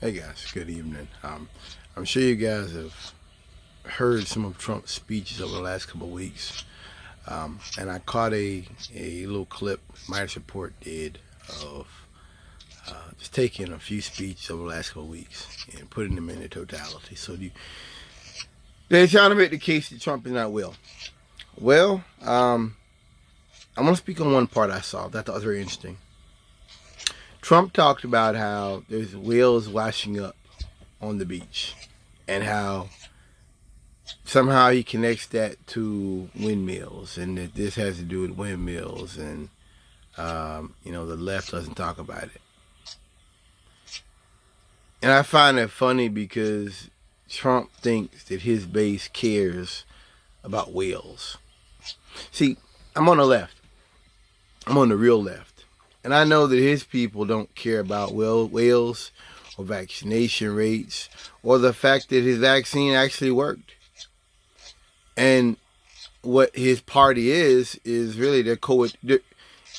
Hey guys, good evening. I'm sure you guys have heard some of Trump's speeches over the last couple of weeks, and I caught a little clip Midas Report did of just taking a few speeches over the last couple of weeks and putting them in their totality. They're trying to make the case that Trump is not well. Well, I'm going to speak on one part I saw that I thought was very interesting. Trump talked about how there's whales washing up on the beach and how somehow he connects that to windmills and that this has to do with windmills and, the left doesn't talk about it. And I find it funny because Trump thinks that his base cares about whales. See, I'm on the left. I'm on the real left. And I know that his people don't care about whales or vaccination rates or the fact that his vaccine actually worked. And what his party is really they're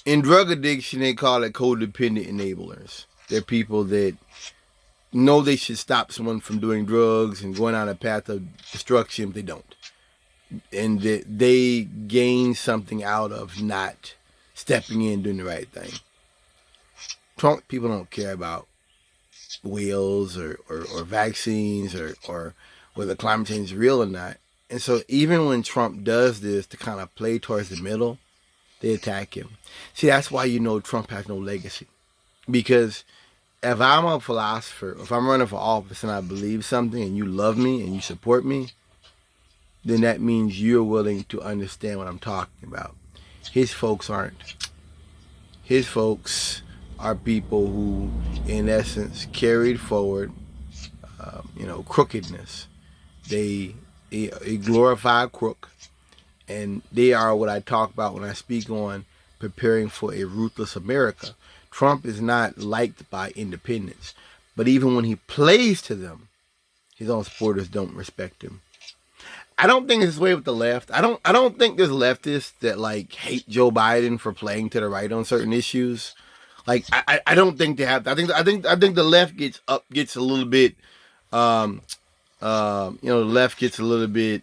in drug addiction, they call it codependent enablers. They're people that know they should stop someone from doing drugs and going on a path of destruction, but they don't. And that they gain something out of not stepping in, doing the right thing. Trump people don't care about whales or vaccines or whether climate change is real or not. And so even when Trump does this to kind of play towards the middle, they attack him. See, that's why you know Trump has no legacy. Because if I'm a philosopher, if I'm running for office and I believe something and you love me and you support me, then that means you're willing to understand what I'm talking about. His folks aren't. His folks are people who, in essence, carried forward, crookedness. They glorify crook, and they are what I talk about when I speak on preparing for a ruthless America. Trump is not liked by independents, but even when he plays to them, his own supporters don't respect him. I don't think it's this way with the left. I don't think there's leftists that hate Joe Biden for playing to the right on certain issues. I don't think they have. I think the left gets a little bit. The left gets a little bit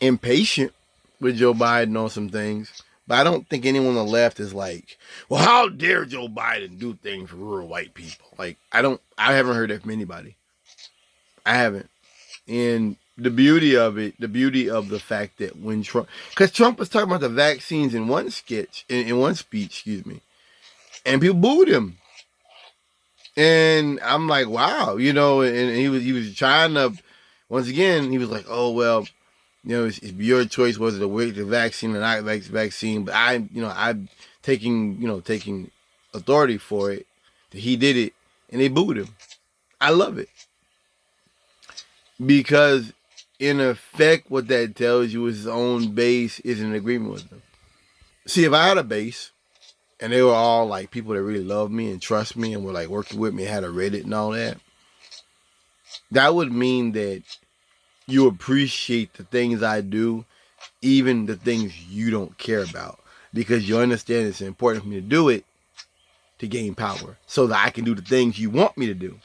impatient with Joe Biden on some things. But I don't think anyone on the left is like, well, how dare Joe Biden do things for rural white people? I haven't heard that from anybody. I haven't. And the beauty of the fact that when because Trump was talking about the vaccines in one speech, and people booed him. And I'm like, wow, and he was trying to, once again, he was like, oh, well, it's your choice whether to wait the vaccine or not vaccine, but I'm taking authority for it, that he did it, and they booed him. I love it. Because in effect, what that tells you is his own base is in agreement with him. See, if I had a base and they were all like people that really love me and trust me and were working with me, had a Reddit and all that, that would mean that you appreciate the things I do, even the things you don't care about, because you understand it's important for me to do it to gain power so that I can do the things you want me to do.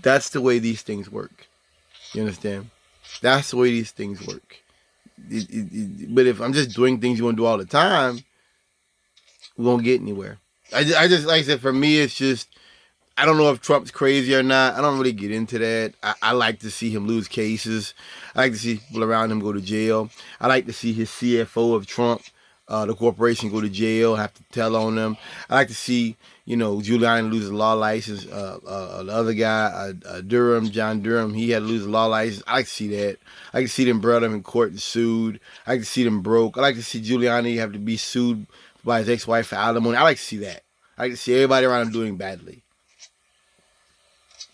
That's the way these things work. You understand? That's the way these things work. But if I'm just doing things you want to do all the time, we won't get anywhere. I just like I said, for me, it's just, I don't know if Trump's crazy or not. I don't really get into that. I like to see him lose cases. I like to see people around him go to jail. I like to see his CFO of Trump, the corporation, go to jail, have to tell on them. I like to see, Giuliani lose his law license. The other guy, John Durham, he had to lose his law license. I like to see that. I like to see them brought up in court and sued. I like to see them broke. I like to see Giuliani have to be sued by his ex-wife for alimony. I like to see that. I like to see everybody around him doing badly.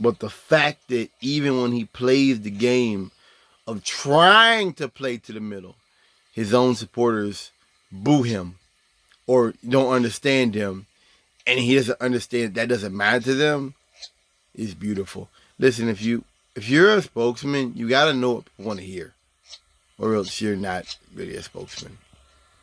But the fact that even when he plays the game of trying to play to the middle, his own supporters boo him or don't understand him, and he doesn't understand that doesn't matter to them, is beautiful. Listen, if you're a spokesman, you got to know what people want to hear, or else you're not really a spokesman.